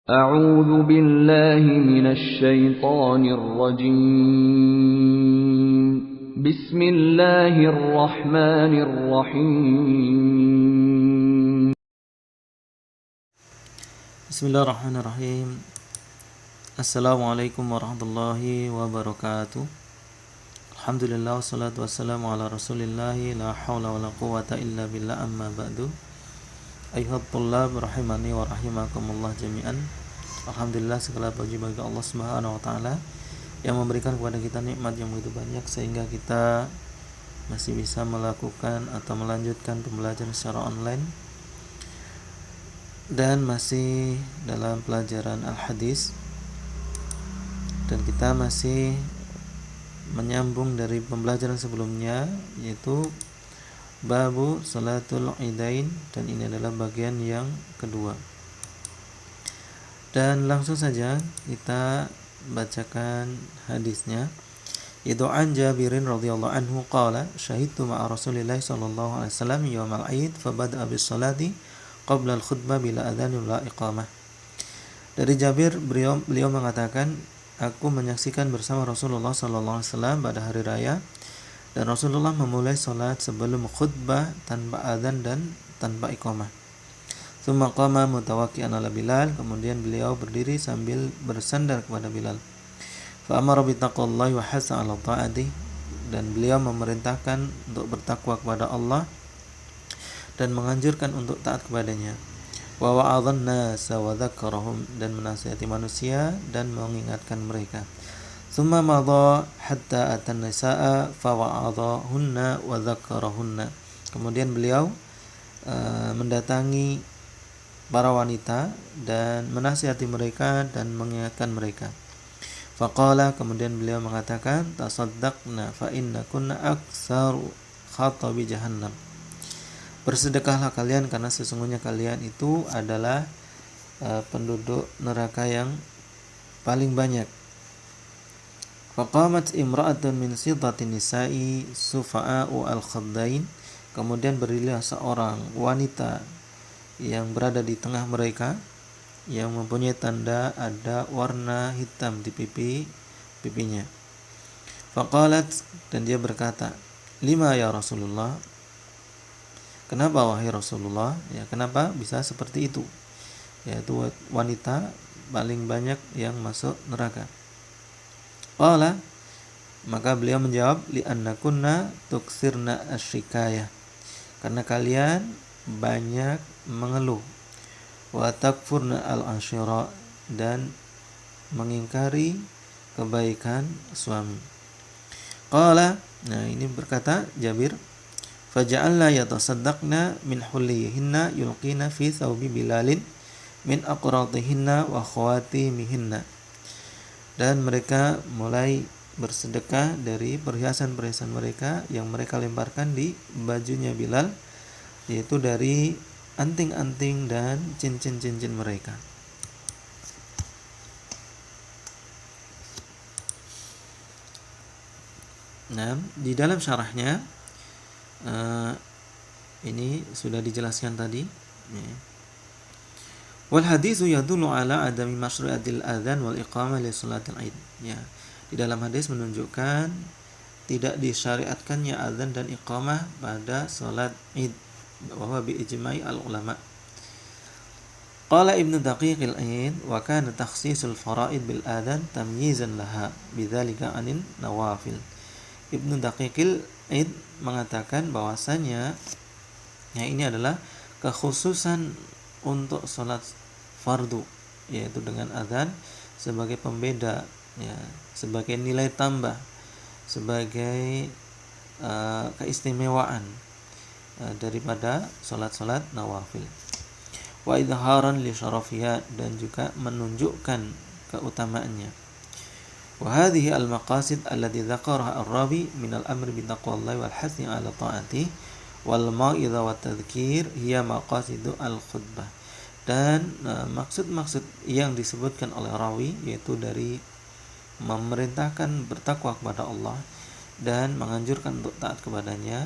أعوذ بالله من الشيطان الرجيم بسم الله الرحمن الرحيم Bismillahirrahmanirrahim. Assalamualaikum warahmatullahi wabarakatuh. Alhamdulillah wassalatu wassalamu ala rasulillahi la hawla wa la quwata illa billah amma ba'du. Ayuhat tullab rahimani wa rahimakumullah jami'an. Alhamdulillah, segala puji bagi Allah Subhanahu wa taala yang memberikan kepada kita nikmat yang begitu banyak sehingga kita masih bisa melakukan atau melanjutkan pembelajaran secara online dan masih dalam pelajaran al-hadis, dan kita masih menyambung dari pembelajaran sebelumnya, yaitu babu salatul idain, dan ini adalah bagian yang kedua. Dan langsung saja kita bacakan hadisnya, yaitu an Jabirin radhiyallahu anhu qala syahidtu ma'a Rasulillah sallallahu alaihi wasallam yaumal aid fa bada'a bis salati qabla al-khutbah bila adhan wala iqamah. Dari Jabir, beliau mengatakan, aku menyaksikan bersama Rasulullah sallallahu alaihi wasallam pada hari raya, dan Rasulullah memulai salat sebelum khutbah tanpa adzan dan tanpa iqamah. Tsumma qama mutawakki'an ala Bilal, kemudian beliau berdiri sambil bersandar kepada Bilal. Fa amara bi taqwallahi wa hasa 'ala ta'ati, dan beliau memerintahkan untuk bertakwa kepada Allah dan menganjurkan untuk taat kepadanya. Wa wa'adhan nasa wa dzakarahum, dan menasihati manusia dan mengingatkan mereka. Tsumma madha hatta atan nisaa fa wa'adhahunna wa dzakarahunna. Kemudian beliau mendatangi para wanita dan menasihati mereka dan mengingatkan mereka. Faqala, kemudian beliau mengatakan, tasaddaqna fa inna kunna aktsaru khatabi jahannam. Bersedekahlah kalian karena sesungguhnya kalian itu adalah penduduk neraka yang paling banyak. Faqamat imra'atun min sidati nisa'i sufa'u al-khaddain, kemudian berdirilah seorang wanita yang berada di tengah mereka yang mempunyai tanda ada warna hitam di pipinya. Faqalat, dan dia berkata, lima ya Rasulullah, kenapa wahai Rasulullah? Ya, kenapa bisa seperti itu? Yaitu wanita paling banyak yang masuk neraka. Qala, maka beliau menjawab, li annakunna tuksirna asyikayah, karena kalian banyak mengeluh, wa takfurna al-ashira, dan mengingkari kebaikan suami. Qala, nah ini berkata Jabir, faja'alna yatasaddaqna min hullihinna yulqina fi thawbi Bilalin min aqratihinna wa khawatimihinna, dan mereka mulai bersedekah dari perhiasan-perhiasan mereka yang mereka lemparkan di bajunya Bilal, yaitu dari anting-anting dan cincin-cincin mereka. Nah, di dalam syarahnya ini sudah dijelaskan tadi. Wal haditsu yadullu ala adami masyru'atil adzan wal iqamah li salatil Id. Ya, di dalam hadis menunjukkan tidak disyariatkannya adzan dan iqamah pada salat Id, bahwa bi ijma'i al ulama. Qala Ibnu Daqiqil Aid, wa kana takhsisul faraid bil adzan tamyizan laha bidzalika anin nawafil. Ibnu Daqiqil Aid mengatakan bahwasanya ini adalah kekhususan untuk salat fardu, yaitu dengan adzan sebagai pembeda, ya, sebagai nilai tambah, sebagai keistimewaan daripada salat-salat nawafil. Wa idharan li syarafiyat, dan juga menunjukkan keutamaannya. Wa hadhihi al-maqasid allati dzakaraha ar-rawi min al-amri bi taqwallahi wal hasni 'ala ta'ati wal mau'izah wat tadhkir hiya maqasidu al-khutbah. Dan maksud-maksud yang disebutkan oleh rawi, yaitu dari memerintahkan bertakwa kepada Allah dan menganjurkan untuk taat kepadanya,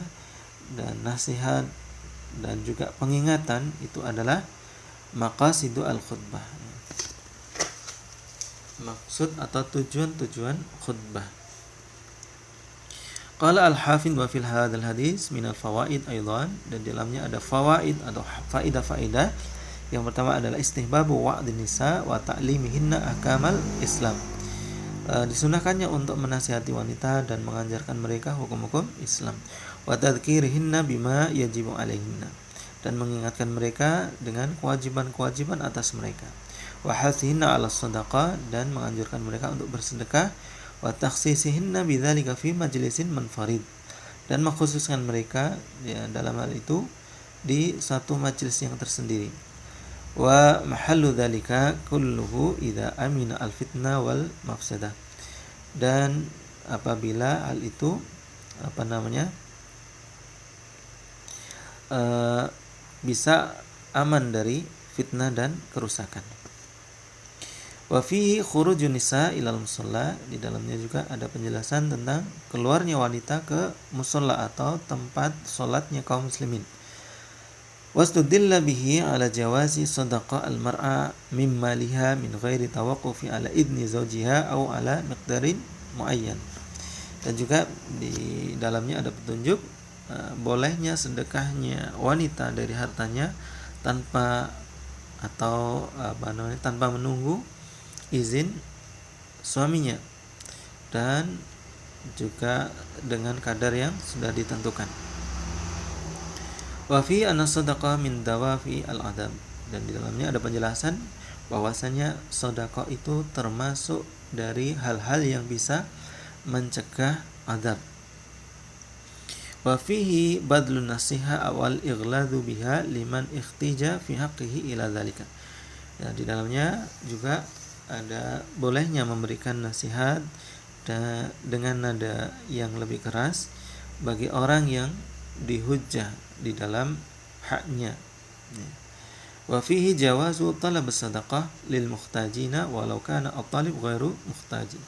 dan nasihat dan juga pengingatan, itu adalah maqasidu al-khutbah. maksud atau tujuan-tujuan khutbah. Qala al-Hafidz wa fil hadzal hadis min al-fawaid aidan, dan di dalamnya ada fawaid atau faidah-faidah. Yang pertama adalah istihbabu wa'din nisa wa ta'limihinna ahkamal Islam. Disunahkannya untuk menasihati wanita dan mengajarkan mereka hukum-hukum Islam. Wa tadhkirihinna bima yajibu alaihinna, dan mengingatkan mereka dengan kewajiban-kewajiban atas mereka. Wa hasihinna 'ala shadaqah, dan menganjurkan mereka untuk bersedekah. Wa takhsisihinna bidzalika fi majlisin munfarid, dan mengkhususkan mereka ya, dalam hal itu di satu majelis yang tersendiri. Wa mahallu dzalika kulluhu idza amina al-fitnah wal mafsadah, dan apabila hal itu bisa aman dari fitnah dan kerusakan. Wa fihi khurujun nisa ilal musalla, di dalamnya juga ada penjelasan tentang keluarnya wanita ke musalla atau tempat salatnya kaum muslimin. Wastudilla bihi ala jawazi sadaqa al-mar'a min maliha min ghairi tawaqqufi ala idni zawjiha aw ala miqdarin muayyan. Dan juga di dalamnya ada petunjuk bolehnya sedekahnya wanita dari hartanya tanpa menunggu izin suaminya, dan juga dengan kadar yang sudah ditentukan. Wa fi anna sadaqah min dawafi al-adab, dan di dalamnya ada penjelasan bahwasanya sedekah itu termasuk dari hal-hal yang bisa mencegah adab. Wa fihi badlun nasiha awal ighladu biha liman ikhtija fi haqqihi ila dzalika. Ya, di dalamnya juga ada bolehnya memberikan nasihat dengan nada yang lebih keras bagi orang yang dihujjah di dalam haknya. Wa fihi jawazu talab sadaqah lil muhtajina walau kana at-talib ghairu muhtajin.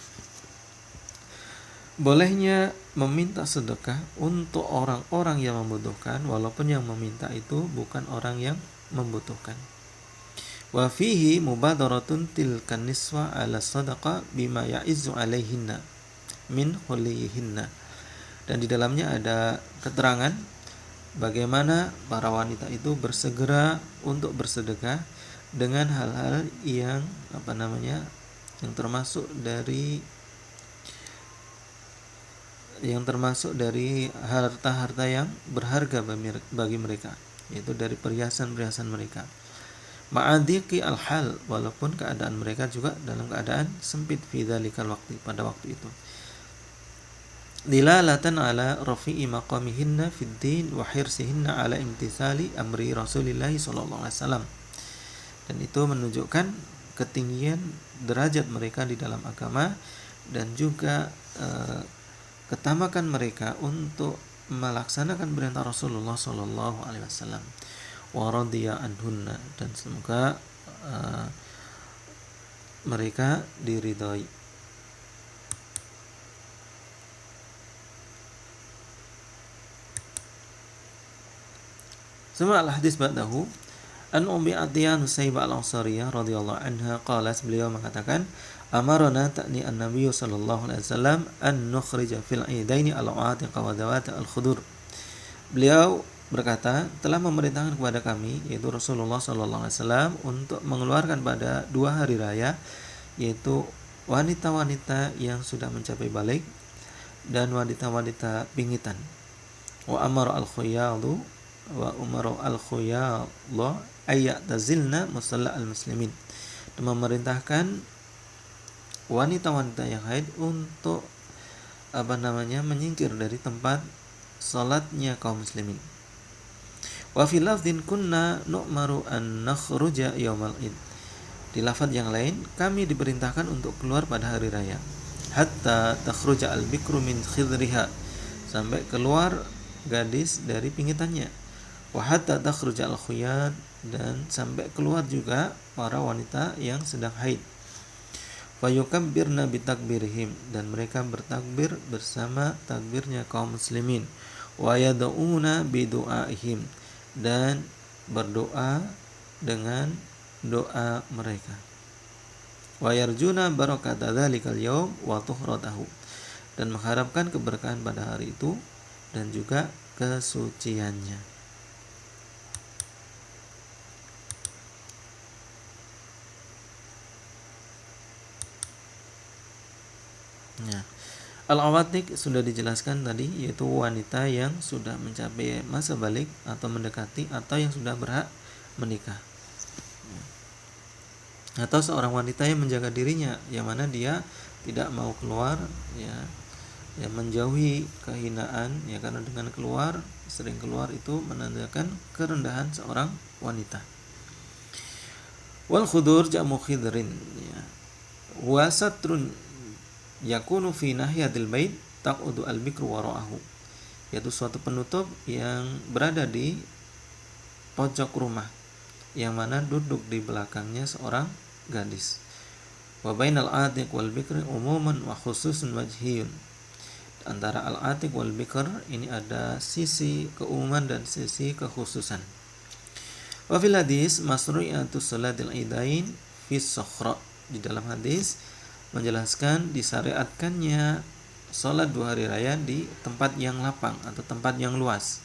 Bolehnya meminta sedekah untuk orang-orang yang membutuhkan walaupun yang meminta itu bukan orang yang membutuhkan. Wa fihi mubadaratun tilkan niswa ala sadaqa bima ya'izzu alaihinna min khulihinna, dan di dalamnya ada keterangan bagaimana para wanita itu bersegera untuk bersedekah dengan hal-hal yang termasuk dari harta-harta yang berharga bagi mereka, yaitu dari perhiasan-perhiasan mereka. Ma'adhiqi al-hal, walaupun keadaan mereka juga dalam keadaan sempit fi dzalikal waqti, pada waktu itu. Dilalatan ala rafi'i maqamihinna fid din wa hirsihinna ala imtithali amri Rasulillah sallallahu alaihi wasallam. Dan itu menunjukkan ketinggian derajat mereka di dalam agama, dan juga ketamakan mereka untuk melaksanakan perintah Rasulullah sallallahu alaihi wasallam. Wa radiya anhunna, dan semoga mereka diridhai. Suma al-hadis ba'dahu an Ummi Atiyah Nusaybah al-Ansariyah radhiyallahu anha qalat, beliau mengatakan, amarna ta'ni an-nabiy sallallahu alaihi wasallam an nukhrija fil aidaini al-atiqa wa dawat al-khudur. Beliau berkata, telah memerintahkan kepada kami, yaitu Rasulullah sallallahu alaihi wasallam, untuk mengeluarkan pada 2 hari raya, yaitu wanita-wanita yang sudah mencapai balik dan wanita-wanita pingitan. Wa amara al-khuyadu wa umara al-khuyadha ayyatazilna musalla al-muslimin, dan memerintahkan wanita-wanita yang haid untuk menyingkir dari tempat salatnya kaum muslimin. Wa fi lafdhin kunna nu'maru an nakhruja yaumal id. Di lafaz yang lain, kami diperintahkan untuk keluar pada hari raya. Hatta takhruja al-bikru min khidriha, sampai keluar gadis dari pingitannya. Wa hatta takhruja al-khuyad, dan sampai keluar juga para wanita yang sedang haid. Fa yukabbirna bi takbirihim, dan mereka bertakbir bersama takbirnya kaum muslimin. Wa yad'una bi du'aihim, dan berdoa dengan doa mereka. wa yarjuna barakata dzalikal yaum wa tuhratahu, dan mengharapkan keberkahan pada hari itu dan juga kesuciannya. Ya. Al-awatik sudah dijelaskan tadi, yaitu wanita yang sudah mencapai masa balik atau mendekati atau yang sudah berhak menikah. Atau seorang wanita yang menjaga dirinya, yang mana dia tidak mau keluar, ya menjauhi kehinaan, ya, karena dengan sering keluar itu menandakan kerendahan seorang wanita. Wal khudur jamu khidrin, ya. Wasatrun yakunu fi nahiyatil bait taqudu al-bikru wara'ahu, yaitu suatu penutup yang berada di pojok rumah, yang mana duduk di belakangnya seorang gadis. Wa bainal atiq wal bikri umuman wa khususun wajhiyun. Antara al-atiq wal bikr ini ada sisi keumuman dan sisi kekhususan. Wa fil hadis masru'iyatu salatil idain fi sakhra. Di dalam hadis menjelaskan disyariatkannya salat 2 hari raya di tempat yang lapang atau tempat yang luas.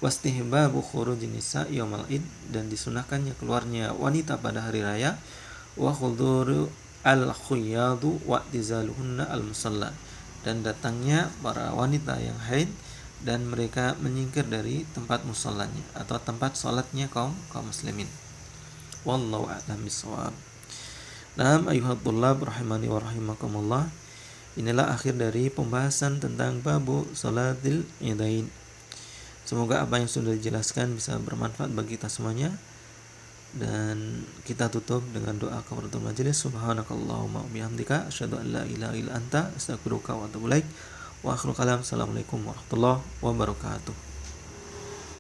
Wastihbabu khurujin nisa yaumal id, dan disunahkannya keluarnya wanita pada hari raya. Wa khuduru al-khuyadu wa tizaluhunna al-musalla, dan datangnya para wanita yang haid dan mereka menyingkir dari tempat musallanya atau tempat salatnya kaum muslimin. Wallahu a'lam bishawab. Naam ayuhat thullab rahimani wa rahimakumullah. Inilah akhir dari pembahasan tentang babu salatil idain. Semoga apa yang sudah dijelaskan bisa bermanfaat bagi kita semuanya. Dan kita tutup dengan doa kafaratul majelis. Subhanakallahumma wa bihamdika asyhadu an la ilaha illa anta astaghfiruka wa atubu ilaik. Wa akhiru kalam. Assalamualaikum warahmatullahi wabarakatuh.